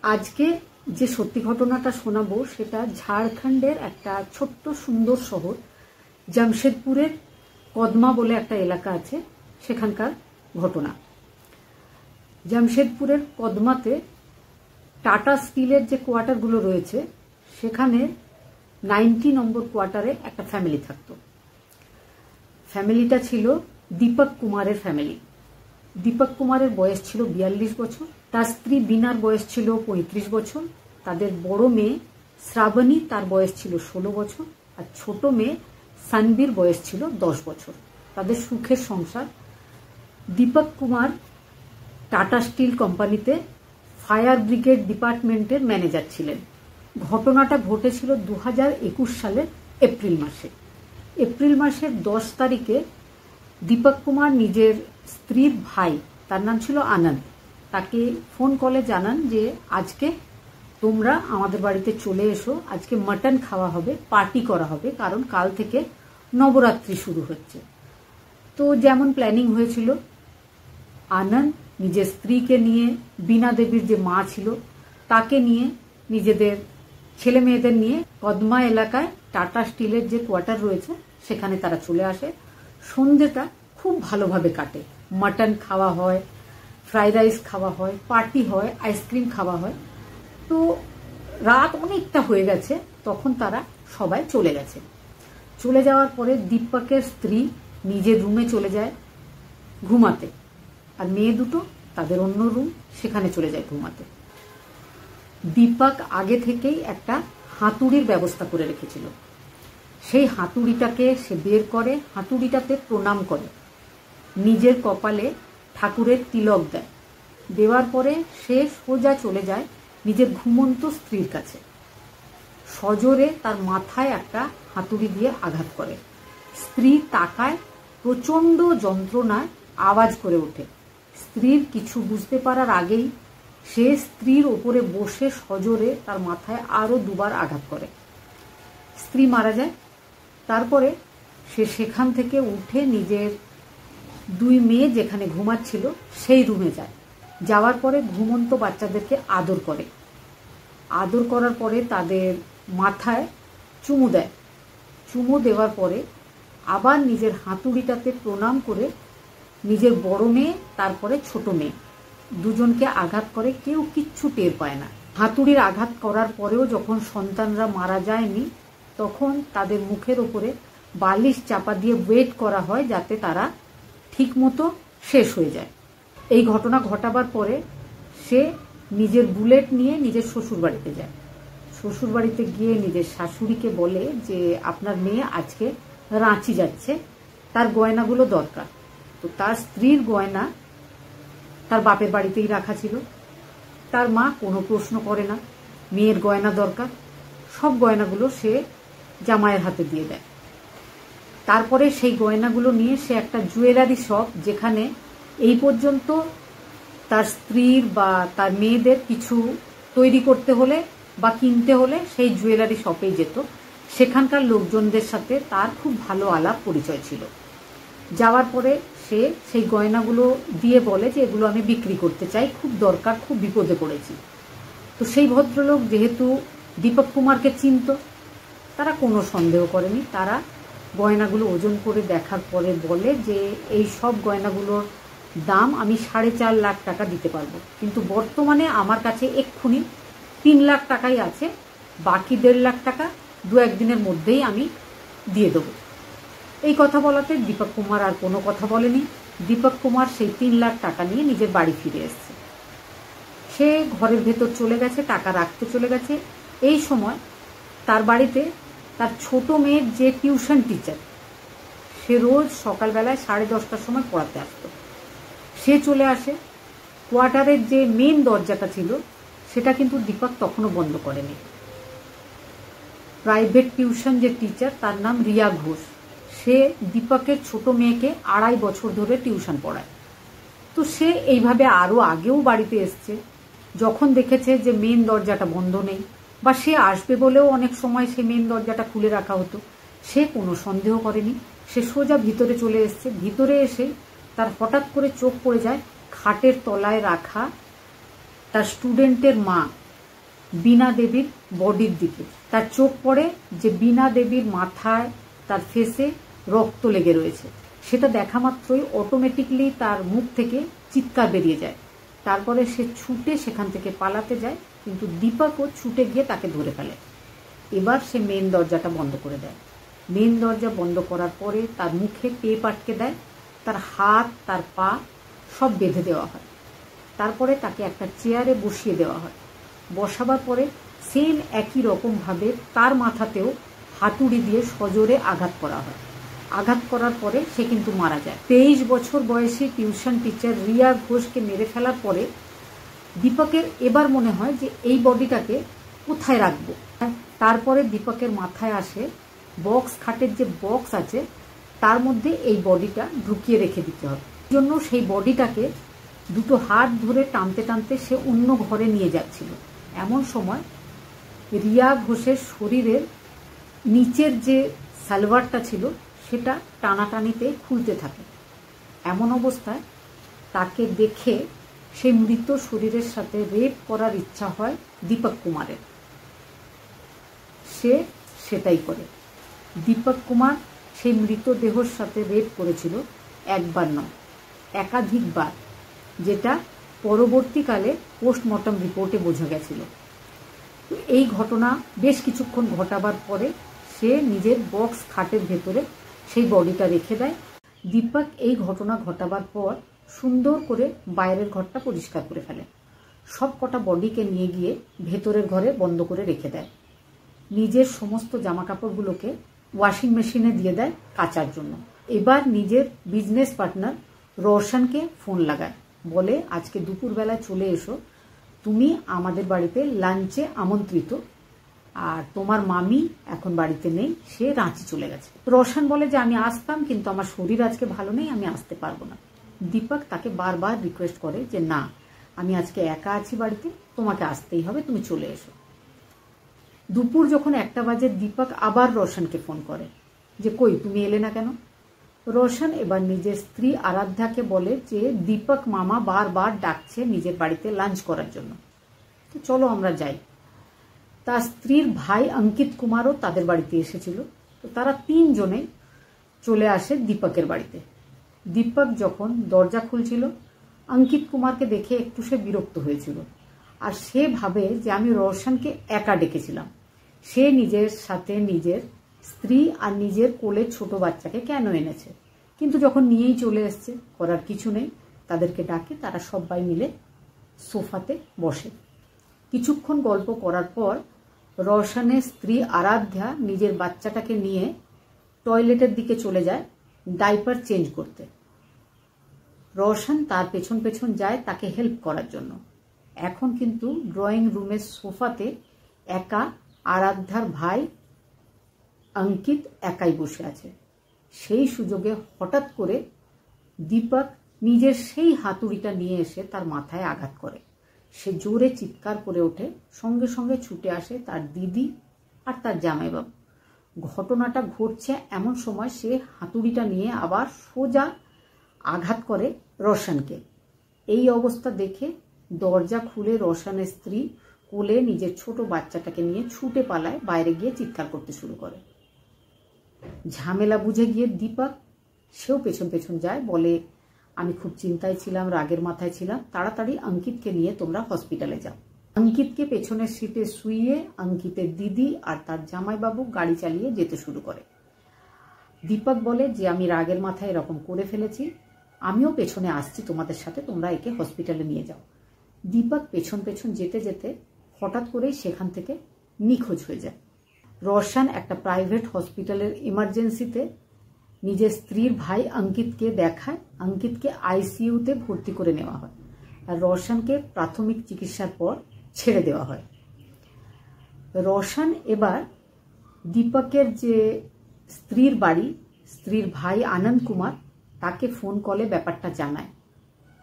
আজকে যে সত্যি ঘটনাটা শোনাবো সেটা ঝাড়খণ্ডের একটা ছোট্ট সুন্দর শহর জামশেদপুরের কদমা বলে একটা এলাকা আছে, সেখানকার ঘটনা। জামশেদপুরের কদমাতে টাটা স্টিলের যে কোয়ার্টারগুলো রয়েছে সেখানে 90 নম্বর কোয়ার্টারে একটা ফ্যামিলি থাকতো। ফ্যামিলিটা ছিল দীপক কুমারের ফ্যামিলি। দীপক কুমারের বয়স ছিল 42 বছর, তার স্ত্রী বিনার বয়স ছিল 35 বছর, তাদের বড় মেয়ে শ্রাবণী, তার বয়স ছিল 16 বছর, আর ছোট মেয়ে সানবীর বয়স ছিল 10 বছর। তাদের সুখের সংসার। দীপক কুমার টাটা স্টিল কোম্পানিতে ফায়ার ব্রিগেড ডিপার্টমেন্টের ম্যানেজার ছিলেন। ঘটনাটা ঘটেছিল 2021 সালের এপ্রিল মাসে। এপ্রিল মাসের 10 তারিখে দীপক কুমার নিজের স্ত্রীর ভাই, তার নাম ছিল আনন্দ, তাকে ফোন কলে জানান যে আজকে তোমরা আমাদের বাড়িতে চলে এসো, আজকে মাটন খাওয়া হবে, পার্টি করা হবে, কারণ কাল থেকে নবরাত্রি শুরু হচ্ছে। তো যেমন প্ল্যানিং হয়েছিল, আনন্দ নিজের স্ত্রীকে নিয়ে, বীণা দেবীর যে মা ছিল তাকে নিয়ে, নিজেদের ছেলে মেয়েদের নিয়ে কদমা এলাকায় টাটা স্টিলের যে কোয়ার্টার রয়েছে সেখানে তারা চলে আসে। সন্ধ্যেটা খুব ভালোভাবে কাটে, মাটন খাওয়া হয়, ফ্রাইড রাইস খাওয়া হয়, পার্টি হয়, আইসক্রিম খাওয়া হয়। তো রাত অনেকটা হয়ে গেছে, তখন তারা সবাই চলে গেছে। চলে যাওয়ার পরে দীপকের স্ত্রী নিজের রুমে চলে যায় ঘুমাতে, আর মেয়ে দুটো তাদের অন্য রুম, সেখানে চলে যায় ঘুমাতে। দীপক আগে থেকেই একটা হাতুড়ির ব্যবস্থা করে রেখেছিল। সেই হাতুড়িটাকে সে বের করে, হাতুড়িটাতে প্রণাম করে, নিজের কপালে ঠাকুরের তিলক দেয়। দেওয়ার পরে সে সোজা চলে যায় নিজের ঘুমন্ত স্ত্রীর কাছে। সজোরে তার মাথায় একটা হাতুড়ি দিয়ে আঘাত করে। স্ত্রী তাকায়, প্রচণ্ড যন্ত্রণায় আওয়াজ করে ওঠে। স্ত্রীর কিছু বুঝতে পারার আগেই সে স্ত্রীর ওপরে বসে সজোরে তার মাথায় আরও দুবার আঘাত করে। স্ত্রী মারা যায়। তারপরে সে সেখান থেকে উঠে নিজের দুই মেয়ে যেখানে ঘুমাচ্ছিল সেই রুমে যায়। যাওয়ার পরে ঘুমন্ত বাচ্চাদেরকে আদর করে। আদর করার পরে তাদের মাথায় চুমু দেয়। চুমু দেওয়ার পরে আবার নিজের হাতুড়িটাতে প্রণাম করে নিজের বড় মেয়ে, তারপরে ছোট মেয়ে, দুজনকে আঘাত করে। কেউ কিচ্ছু টের পায় না। হাতুড়ির আঘাত করার পরেও যখন সন্তানরা মারা যায়নি, তখন তাদের মুখের ওপরে বালিশ চাপা দিয়ে ওয়েট করা হয় যাতে তারা ঠিক মতো শেষ হয়ে যায়। এই ঘটনা ঘটাবার পরে সে নিজের বুলেট নিয়ে নিজের শ্বশুর বাড়িতে যায়। শ্বশুর বাড়িতে গিয়ে নিজের শাশুড়িকে বলে যে আপনার মেয়ে আজকে রাঁচি যাচ্ছে, তার গয়নাগুলো দরকার। তো তার স্ত্রীর গয়না তার বাপের বাড়িতেই রাখা ছিল। তার মা কোনো প্রশ্ন করে না, মেয়ের গয়না দরকার, সব গয়নাগুলো সে জামাইয়ের হাতে দিয়ে দেয়। তারপরে সেই গয়নাগুলো নিয়ে সে একটা জুয়েলারি শপ, যেখানে এই পর্যন্ত তার স্ত্রীর বা তার মেয়েদের কিছু তৈরি করতে হলে বা কিনতে হলে সেই জুয়েলারি শপেই যেত। সেখানকার লোকজনদের সাথে তার খুব ভালো আলাপ পরিচয় ছিল। যাওয়ার পরে সে সেই গয়নাগুলো দিয়ে বলে যে এগুলো আমি বিক্রি করতে চাই, খুব দরকার, খুব বিপদে পড়েছি। তো সেই ভদ্রলোক যেহেতু দীপক কুমারকে চিনত, তারা কোনো সন্দেহ করেনি। তারা গয়নাগুলো ওজন করে দেখার পরে বলে যে এই সব গয়নাগুলোর দাম আমি 4.5 লাখ টাকা দিতে পারবো, কিন্তু বর্তমানে আমার কাছে এক্ষুনি 3 লাখ টাকাই আছে, বাকি 1.5 লাখ টাকা 2-1 দিনের মধ্যেই আমি দিয়ে দেবো। এই কথা বলাতে দীপক কুমার আর কোনো কথা বলেনি। দীপক কুমার সেই 3 লাখ টাকা নিয়ে নিজের বাড়ি ফিরে এসছে। সে ঘরের ভেতর চলে গেছে, টাকা রাখতে চলে গেছে। এই সময় তার বাড়িতে তার ছোট মেয়ের যে টিউশন টিচার, সে রোজ সকালবেলায় 10:30টার সময় পড়াতে আসতো, সে চলে আসে। কোয়ার্টারের যে মেন দরজাটা ছিল সেটা কিন্তু দীপক তখনও বন্ধ করেনি। প্রাইভেট টিউশন যে টিচার, তার নাম রিয়া ঘোষ, সে দীপকের ছোট মেয়েকে 2.5 বছর ধরে টিউশন পড়ায়। তো সে এইভাবে আরও আগেও বাড়িতে এসছে। যখন দেখেছে যে মেন দরজাটা বন্ধ নেই, বা সে আসবে বলেও অনেক সময় সে মেন দরজাটা খুলে রাখা হতো, সে কোনো সন্দেহ করেনি। সে সোজা ভিতরে চলে এসছে। ভিতরে এসে তার হঠাৎ করে চোখ পড়ে যায় খাটের তলায় রাখা তার স্টুডেন্টের মা বীণা দেবীর বডির দিকে। তার চোখ পড়ে যে বীণা দেবীর মাথায়, তার ফেসে রক্ত লেগে রয়েছে। সেটা দেখা মাত্রই অটোমেটিকলি তার মুখ থেকে চিৎকার বেরিয়ে যায়। তারপরে সে ছুটে সেখান থেকে পালাতে যায়, কিন্তু দীপকও ছুটে গিয়ে তাকে ধরে ফেলে। এবার সে মেন দরজাটা বন্ধ করে দেয়। মেন দরজা বন্ধ করার পরে তার মুখে টেপ আটকে দেয়, তার হাত, তার পা সব বেঁধে দেওয়া হয়। তারপরে তাকে একটা চেয়ারে বসিয়ে দেওয়া হয়। বসাবার পরে সেম একই রকমভাবে তার মাথাতেও হাতুড়ি দিয়ে সজোরে আঘাত করা হয়। আঘাত করার পরে সে কিন্তু মারা যায়। 23 বছর বয়সী টিউশন টিচার রিয়া ঘোষকে মেরে ফেলার পরে দীপকের এবার মনে হয় যে এই বডিটাকে কোথায় রাখবো। তারপরে দীপকের মাথায় আসে বক্স খাটের যে বক্স আছে তার মধ্যে এই বডিটা ঢুকিয়ে রেখে দিতে হবে। এই জন্য সেই বডিটাকে দুটো হাত ধরে টানতে টানতে সে অন্য ঘরে নিয়ে যাচ্ছিল। এমন সময় রিয়া ঘোষের শরীরের নিচের যে সালোয়ারটা ছিল সেটা টানাটানিতে খুলতে থাকে। এমন অবস্থায় তাকে দেখে সেই মৃত শরীরের সাথে রেপ করার ইচ্ছা হয় দীপক কুমারের। সে সেটাই করে। দীপক কুমার সেই মৃতদেহর সাথে রেপ করেছিল একবার নয়, একাধিকবার, যেটা পরবর্তীকালে পোস্টমর্টম রিপোর্টে বোঝা গেছিল। এই ঘটনা বেশ কিছুক্ষণ ঘটাবার পরে সে নিজের বক্স খাটের ভেতরে সেই বডিটা রেখে দেয়। দীপক এই ঘটনা ঘটাবার পর সুন্দর করে বাইরের ঘরটা পরিষ্কার করে ফেলে। সব কটা বডিকে নিয়ে গিয়ে ভেতরের ঘরে বন্ধ করে রেখে দেয়। নিজের সমস্ত জামাকাপড়গুলোকে ওয়াশিং মেশিনে দিয়ে দেয় কাচার জন্য। এবার নিজের বিজনেস পার্টনার রোশনকে ফোন লাগায়, বলে আজকে দুপুরবেলায় চলে এসো, তুমি আমাদের বাড়িতে লাঞ্চে আমন্ত্রিত, আর তোমার মামি এখন বাড়িতে নেই, সে রাঁচি চলে গেছে। রোশন বলে যে আমি আসতাম, কিন্তু আমার শরীর আজকে ভালো নেই, আমি আসতে পারবো না। দীপক তাকে বারবার রিকোয়েস্ট করে যে না, আমি আজকে একা আছি বাড়িতে, তোমাকে আসতেই হবে, তুমি চলে এসো। দুপুর যখন 1টা বাজে দীপক আবার রোশনকে ফোন করে যে কই তুমি এলে না কেন। রোশন এবার নিজের স্ত্রী আরাধ্যাকে বলে যে দীপক মামা বারবার ডাকছে নিজের বাড়িতে লাঞ্চ করার জন্য, তো চলো আমরা যাই। তার স্ত্রীর ভাই অঙ্কিত কুমারও তাদের বাড়িতে এসেছিল। তো তারা 3 জনে চলে আসে দীপকের বাড়িতে। দীপক যখন দরজা খুলছিল, অঙ্কিত কুমারকে দেখে একটু সে বিরক্ত হয়েছিল, আর সে ভাবে যে আমি রোশনকে একা ডেকেছিলাম, সে নিজের সাথে নিজের স্ত্রী আর নিজের কোলে ছোট বাচ্চাকে কেন এনেছে। কিন্তু যখন নিয়েই চলে এসছে, করার কিছু নেই, তাদেরকে ডাকে, তারা সবাই মিলে সোফাতে বসে। কিছুক্ষণ গল্প করার পর রোশনের স্ত্রী আরাধ্যা নিজের বাচ্চাটাকে নিয়ে টয়লেটের দিকে চলে যায় ডাইপার চেঞ্জ করতে। রোশন তার পেছন পেছন যায় তাকে হেল্প করার জন্য। এখন কিন্তু ড্রয়িং রুমের সোফাতে একা আরাধ্যার ভাই অঙ্কিত একাই বসে আছে। সেই সুযোগে হঠাৎ করে দীপক নিজের সেই হাতুড়িটা নিয়ে এসে তার মাথায় আঘাত করে। সে জোরে চিৎকার করে ওঠে, সঙ্গে সঙ্গে ছুটে আসে তার দিদি আর তার জামাইবাবু। ঘটনাটা ঘটছে এমন সময় সে হাতুড়িটা নিয়ে আবার সোজা আঘাত করে রোশনকে। এই অবস্থা দেখে দরজা খুলে রোশনের স্ত্রী কোলে নিজের ছোট বাচ্চাটাকে নিয়ে ছুটে পালায়, বাইরে গিয়ে চিৎকার করতে শুরু করে। ঝামেলা বুঝে গিয়ে দীপক সেও পেছন পেছন যায়, বলে আমি খুব চিন্তায় ছিলাম, রাগের মাথায় ছিলাম, তাড়াতাড়ি অঙ্কিতকে নিয়ে তোমরা হসপিটালে যাও। অঙ্কিতকে পেছনের সিটে শুইয়ে অঙ্কিতের দিদি আর তার জামাইবাবু গাড়ি চালিয়ে যেতে শুরু করে। দীপক বলে যে আমি রাগের মাথায় এরকম করে ফেলেছি, আমিও পেছনে আসছি তোমাদের সাথে, তোমরা একে হসপিটালে নিয়ে যাও। দীপক পেছন পেছন যেতে যেতে হঠাৎ করেই সেখান থেকে নিখোঁজ হয়ে যায়। রোশন একটা প্রাইভেট হসপিটালের ইমার্জেন্সিতে নিজের স্ত্রীর ভাই অঙ্কিতকে দেখায়। অঙ্কিতকে আইসিইউতে ভর্তি করে নেওয়া হয়, আর রোশনকে প্রাথমিক চিকিৎসার পর ছেড়ে দেওয়া হয়। রোশন এবার দীপকের যে স্ত্রীর বাড়ি, স্ত্রীর ভাই আনন্দ কুমার, তাকে ফোন কলে ব্যাপারটা জানায়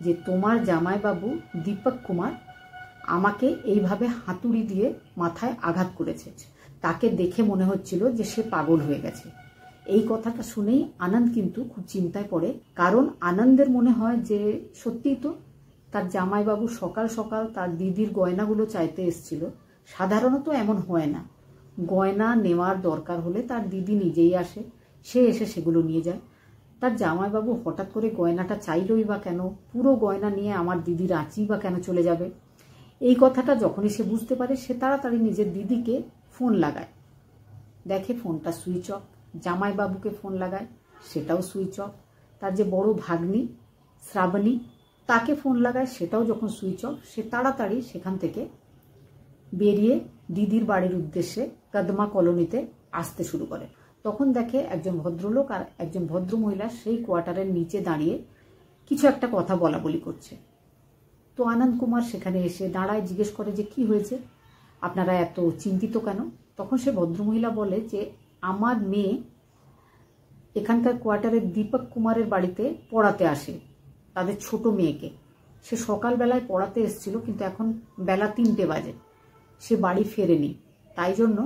যে তোমার জামাইবাবু দীপক কুমার আমাকে এইভাবে হাতুড়ি দিয়ে মাথায় আঘাত করেছে, তাকে দেখে মনে হচ্ছিল যে সে পাগল হয়ে গেছে। এই কথাটা শুনেই আনন্দ কিন্তু খুব চিন্তায় পড়ে, কারণ আনন্দের মনে হয় যে সত্যিই তো তার জামাইবাবু সকাল সকাল তার দিদির গয়নাগুলো চাইতে এসেছিল, সাধারণত এমন হয় না। গয়না নেওয়ার দরকার হলে তার দিদি নিজেই আসে, সে এসে সেগুলো নিয়ে যায়। তার জামাইবাবু হঠাৎ করে গয়নাটা চাইলই বা কেন, পুরো গয়না নিয়ে আমার দিদির আঁচি বা কেন চলে যাবে? এই কথাটা যখনই সে বুঝতে পারে, সে তাড়াতাড়ি নিজের দিদিকে ফোন লাগায়। দেখে ফোনটা সুইচ অফ। জামাইবাবুকে ফোন লাগায়, সেটাও সুইচ অফ। তার যে বড় ভাগ্নি শ্রাবণী, তাকে ফোন লাগায়, সেটাও যখন সুইচ অফ। সে তাড়াতাড়ি সেখান থেকে বেরিয়ে দিদির বাড়ির উদ্দেশ্যে কদমা কলোনিতে আসতে শুরু করে। তখন দেখে একজন ভদ্রলোক আর একজন ভদ্রমহিলা সেই কোয়ার্টারের নিচে দাঁড়িয়ে কিছু একটা কথা বলা বলি করছে। তো আনন্দ কুমার সেখানে এসে দাঁড়ায়, জিজ্ঞেস করে যে কি হয়েছে, আপনারা এত চিন্তিত কেন? তখন সে ভদ্রমহিলা বলে যে আমার মেয়ে এখানকার কোয়ার্টারের দীপক কুমারের বাড়িতে পড়াতে আসে, তাদের ছোট মেয়েকে। সে সকালবেলায় পড়াতে এসেছিল, কিন্তু এখন বেলা 3টে বাজে, সে বাড়ি ফেরেনি, তাই জন্য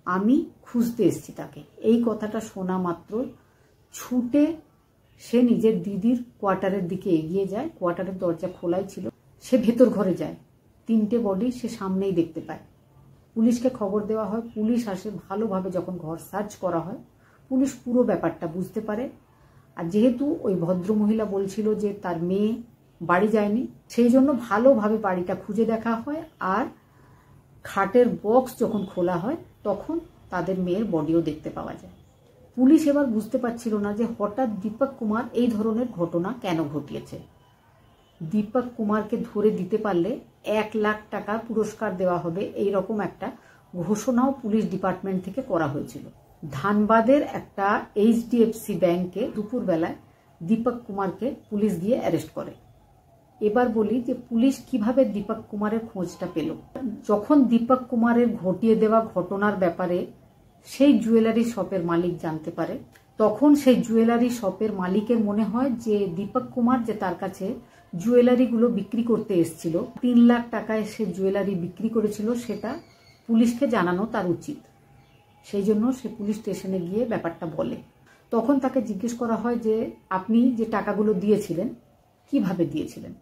আমি খুঁজতে এসেছি তাকে। এই কথাটা শোনা মাত্র ছুটে সে নিজের দিদির কোয়ার্টারের দিকে এগিয়ে যায়। কোয়ার্টারের দরজা খোলাই ছিল, সে ভেতর ঘরে যায়। 3টে বডি সে সামনেই দেখতে পায়। পুলিশকে খবর দেওয়া হয়, পুলিশ আসে। ভালোভাবে যখন ঘর সার্চ করা হয়, পুলিশ পুরো ব্যাপারটা বুঝতে পারে। আর যেহেতু ওই ভদ্রমহিলা বলছিল যে তার মেয়ে বাড়ি যায়নি, সেই জন্য ভালোভাবে বাড়িটা খুঁজে দেখা হয়। আর খাটের বক্স যখন খোলা হয়, তখন তাদের মেয়ের বডিও দেখতে পাওয়া যায়। পুলিশ এবার বুঝতে পারছিল না যে হঠাৎ দীপক কুমার এই ধরনের ঘটনা কেন ঘটিয়েছে। দীপক কুমারকে ধরে দিতে পারলে 1 লাখ টাকা পুরস্কার দেওয়া হবে, এই রকম একটা ঘোষণাও পুলিশ ডিপার্টমেন্ট থেকে করা হয়েছিল। ধানবাদের একটা HDFC ব্যাংকে দুপুরবেলায় দীপক কুমারকে পুলিশ গিয়ে অ্যারেস্ট করে। এবার বলি যে পুলিশ কিভাবে দীপক কুমারের খোঁজটা পেল। যখন দীপক কুমারের ঘটিয়ে দেওয়া ঘটনার ব্যাপারে সেই জুয়েলারি শপের মালিক জানতে পারে, তখন সেই জুয়েলারি শপের মালিকের মনে হয় যে দীপক কুমার যে তার কাছে জুয়েলারিগুলো বিক্রি করতে এসেছিল, 3 লাখ টাকায় সে জুয়েলারি বিক্রি করেছিল, সেটা পুলিশকে জানানো তার উচিত। সেই জন্য সে পুলিশ স্টেশনে গিয়ে ব্যাপারটা বলে। তখন তাকে জিজ্ঞেস করা হয় যে আপনি যে টাকাগুলো দিয়েছিলেন কিভাবে দিয়েছিলেন?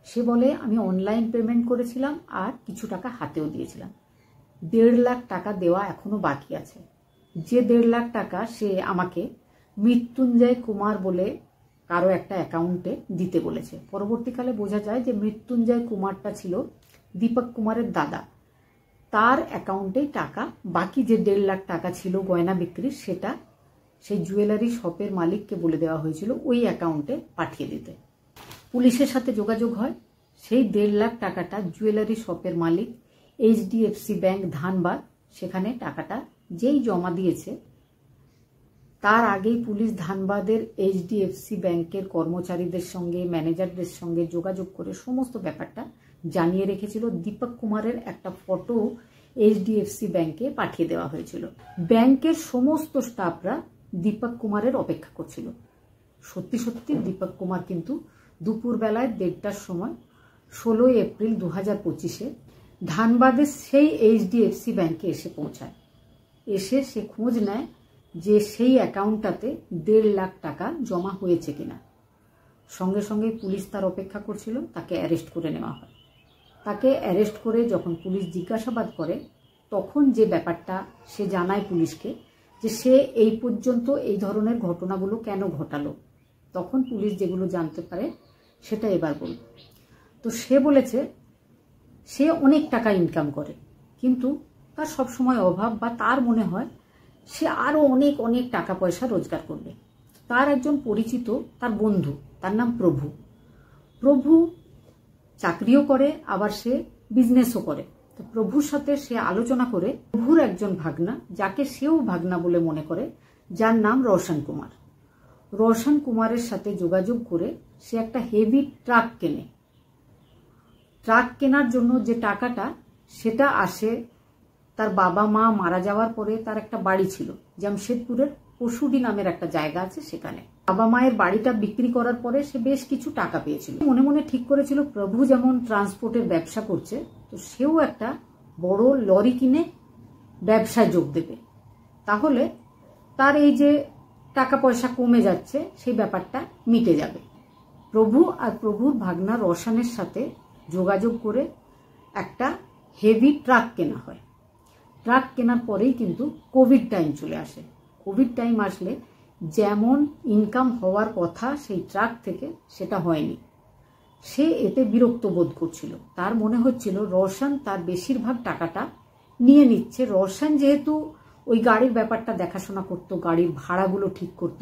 সে বলে আমি অনলাইন পেমেন্ট করেছিলাম আর কিছু টাকা হাতেও দিয়েছিলাম। 1.5 লাখ টাকা দেওয়া এখনো বাকি আছে। যে 1.5 লাখ টাকা সে আমাকে মৃত্যুঞ্জয় কুমার বলে কারো একটা অ্যাকাউন্টে দিতে বলেছে। পরবর্তীকালে বোঝা যায় যে মৃত্যুঞ্জয় কুমারটা ছিল দীপক কুমারের দাদা। তার অ্যাকাউন্টেই টাকা, বাকি যে 1.5 লাখ টাকা ছিল গয়না বিক্রির, সেটা সেই জুয়েলারি শপের মালিককে বলে দেওয়া হয়েছিল ওই অ্যাকাউন্টে পাঠিয়ে দিতে। পুলিশের সাথে যোগাযোগ হয়। সেই 1.5 লাখ টাকাটা জুয়েলারি শপের মালিক HDFC ব্যাংক ধানবাদ, সেখানে টাকাটা যেই জমা দিয়েছে, তার আগেই পুলিশ ধানবাদের HDFC ব্যাংকের কর্মচারীদের সঙ্গে, ম্যানেজারদের সঙ্গে যোগাযোগ করে সমস্ত ব্যাপারটা জানিয়ে রেখেছিল। দীপক কুমারের একটা ফটো HDFC ব্যাংকে পাঠিয়ে দেওয়া হয়েছিল। ব্যাংকের সমস্ত স্টাফরা দীপক কুমারের অপেক্ষা করছিল। সত্যি সত্যি দীপক কুমার কিন্তু দুপুরবেলায় 1:30টার সময় 16 এপ্রিল 2025-এ ধানবাদের সেই HDFC ব্যাংকে এসে পৌঁছায়। এসে সে খোঁজ নেয় যে সেই অ্যাকাউন্টটাতে 1.5 লাখ টাকা জমা হয়েছে কিনা। সঙ্গে সঙ্গে পুলিশ তার অপেক্ষা করছিল, তাকে অ্যারেস্ট করে নেওয়া হয়। তাকে অ্যারেস্ট করে যখন পুলিশ জিজ্ঞাসাবাদ করে, তখন যে ব্যাপারটা সে জানায় পুলিশকে যে সে এই পর্যন্ত এই ধরনের ঘটনাগুলো কেন ঘটালো, তখন পুলিশ যেগুলো জানতে পারে সেটা এবার বলব। তো সে বলেছে সে অনেক টাকা ইনকাম করে, কিন্তু তার সবসময় অভাব, বা তার মনে হয় সে আরও অনেক অনেক টাকা পয়সা রোজগার করবে। তার একজন পরিচিত, তার বন্ধু, তার নাম প্রভু। প্রভু চাকরিও করে, আবার সে বিজনেসও করে। তো প্রভুর সাথে সে আলোচনা করে প্রভুর একজন ভাগনা, যাকে সেও ভাগনা বলে মনে করে, যার নাম রোশন কুমার। রোশন কুমারের সাথে যোগাযোগ করে সে একটা হেভি ট্রাক কেনে। ট্রাক কেনার জন্য যে টাকাটা, সেটা আসে তার বাবা মা মারা যাওয়ার পরে। তার একটা বাড়ি ছিল জামশেদপুরের পশুডি নামের একটা জায়গা আছে, সেখানে বাবা মায়ের বাড়িটা বিক্রি করার পরে সে বেশ কিছু টাকা পেয়েছিল। মনে মনে ঠিক করেছিল প্রভু যেমন ট্রান্সপোর্টের ব্যবসা করছে, তো সেও একটা বড় লরি কিনে ব্যবসায় যোগ দেবে। তাহলে তার এই যে টাকা পয়সা কমে যাচ্ছে, সেই ব্যাপারটা মিটে যাবে। প্রভু আর প্রভুর ভাগনা রোশনের সাথে যোগাযোগ করে একটা হেভি ট্রাক কেনা হয়। ট্রাক কেনার পরেই কিন্তু কোভিড টাইম চলে আসে। কোভিড টাইম আসলে যেমন ইনকাম হওয়ার কথা সেই ট্রাক থেকে সেটা হয়নি। সে এতে বিরক্ত বোধ করছিল। তার মনে হচ্ছিল রওশন তার বেশিরভাগ টাকাটা নিয়ে নিচ্ছে। রওশন যেহেতু ওই গাড়ির ব্যাপারটা দেখাশোনা করত, গাড়ির ভাড়াগুলো ঠিক করত,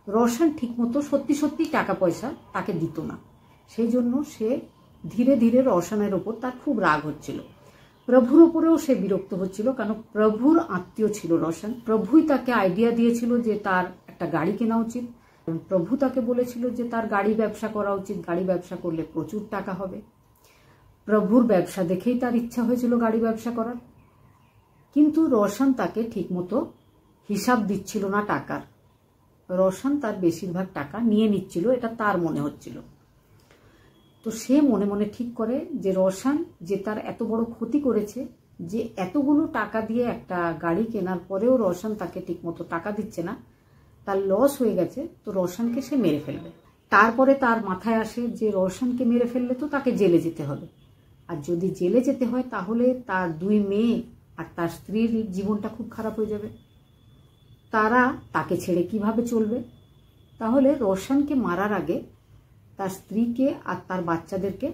রওশন ঠিকমতো সত্যি সত্যি টাকা পয়সা তাকে দিত না। সেই জন্য সে ধীরে ধীরে রওশনের ওপর তার খুব রাগ হচ্ছিল। প্রভুর ওপরেও সে বিরক্ত হচ্ছিল, কারণ প্রভুর আত্মীয় ছিল রওশন। প্রভুই তাকে আইডিয়া দিয়েছিল যে তার একটা গাড়ি কেনা উচিত। প্রভু তাকে বলেছিল যে তার গাড়ি ব্যবসা করা উচিত, গাড়ি ব্যবসা করলে প্রচুর টাকা হবে। প্রভুর ব্যবসা দেখেই তার ইচ্ছা হয়েছিল গাড়ি ব্যবসা করার। কিন্তু রওশন তাকে ঠিকমতো হিসাব দিচ্ছিল না টাকার। রওশন তার বেশিরভাগ টাকা নিয়ে নিচ্ছিল, এটা তার মনে হচ্ছিল। তো সে মনে মনে ঠিক করে যে রওশন যে তার এত বড় ক্ষতি করেছে, যে এতগুলো টাকা দিয়ে একটা গাড়ি কেনার পরেও রওশন তাকে ঠিকমতো টাকা দিচ্ছে না, তার লস হয়ে গেছে, তো রওশনকে সে মেরে ফেলবে। তারপরে তার মাথায় আসে যে রওশনকে মেরে ফেললে তো তাকে জেলে যেতে হবে, আর যদি জেলে যেতে হয় তাহলে তার 2 মেয়ে আর তার স্ত্রীর জীবনটা খুব খারাপ হয়ে যাবে। তারা তাকে ছেড়ে কিভাবে চলবে? তাহলে রওশনকে মারার আগে তার স্ত্রীকে আর তার বাচ্চাদেরকে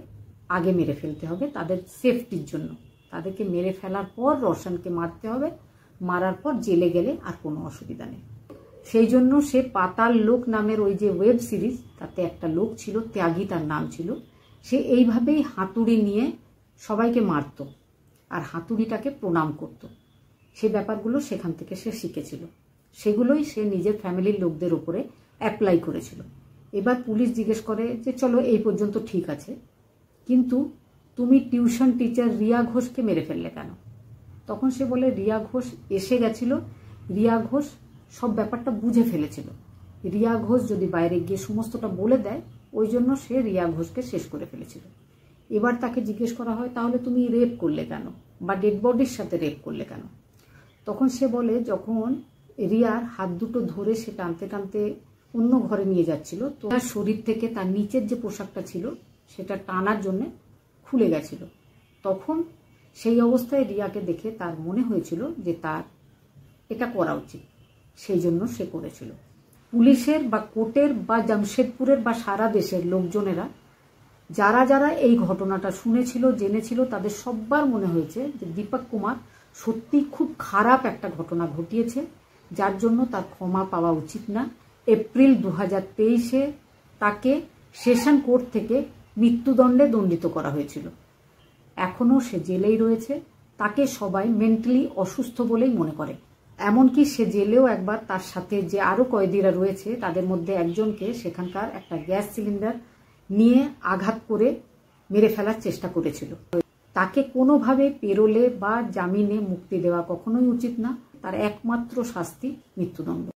আগে মেরে ফেলতে হবে তাদের সেফটির জন্য। তাদেরকে মেরে ফেলার পর রওশনকে মারতে হবে, মারার পর জেলে গেলে আর কোনো অসুবিধা নেই। সেই জন্য সে পাতাল লোক নামের ওই যে ওয়েব সিরিজ, তাতে একটা লোক ছিল, ত্যাগী তার নাম ছিল, সে এইভাবেই হাতুড়ি নিয়ে সবাইকে মারত আর হাতুড়িটাকে প্রণাম করত। সে ব্যাপারগুলো সেখান থেকে সে শিখেছিল, সেগুলোই সে নিজের ফ্যামিলির লোকদের উপরে অ্যাপ্লাই করেছিল। এবার পুলিশ জিজ্ঞেস করে যে চলো এই পর্যন্ত ঠিক আছে, কিন্তু তুমি টিউশন টিচার রিয়া ঘোষকে মেরে ফেললে কেন? তখন সে বলে রিয়া ঘোষ এসে গেছিল, রিয়া ঘোষ সব ব্যাপারটা বুঝে ফেলেছিল। রিয়া ঘোষ যদি বাইরে গিয়ে সমস্তটা বলে দেয়, ওই জন্য সে রিয়া ঘোষকে শেষ করে ফেলেছিল। এবার তাকে জিজ্ঞেস করা হয় তাহলে তুমি রেপ করলে কেন, বা ডেড বডির সাথে রেপ করলে কেন? তখন সে বলে যখন রিয়ার হাত দুটো ধরে সে টানতে টানতে অন্য ঘরে নিয়ে যাচ্ছিল, তো তার শরীর থেকে তার নিচের যে পোশাকটা ছিল সেটা টানার জন্য খুলে গেছিল। তখন সেই অবস্থায় রিয়াকে দেখে তার মনে হয়েছিল যে তার এটা করা উচিত, সেই জন্য সে করেছিল। পুলিশের বা কোর্টের বা জামশেদপুরের বা সারা দেশের লোকজনেরা যারা যারা এই ঘটনাটা শুনেছিল, জেনেছিল, তাদের সবার মনে হয়েছে যে দীপক কুমার সত্যি খুব খারাপ একটা ঘটনা ঘটিয়েছে, যার জন্য তার ক্ষমা পাওয়া উচিত না। এপ্রিল 2023-এ তাকে সেশন কোর্ট থেকে মৃত্যুদণ্ডে দণ্ডিত করা হয়েছিল। এখনও সে জেলেই রয়েছে। তাকে সবাই মেন্টালি অসুস্থ বলেই মনে করে। এমনকি সে জেলেও একবার তার সাথে যে আরও কয়েদিরা রয়েছে তাদের মধ্যে একজনকে সেখানকার একটা গ্যাস সিলিন্ডার নিয়ে আঘাত করে মেরে ফেলার চেষ্টা করেছিল। তাকে কোনোভাবে পেরোলে বা জামিনে মুক্তি দেওয়া কখনোই উচিত না। তার একমাত্র শাস্তি মৃত্যুদণ্ড।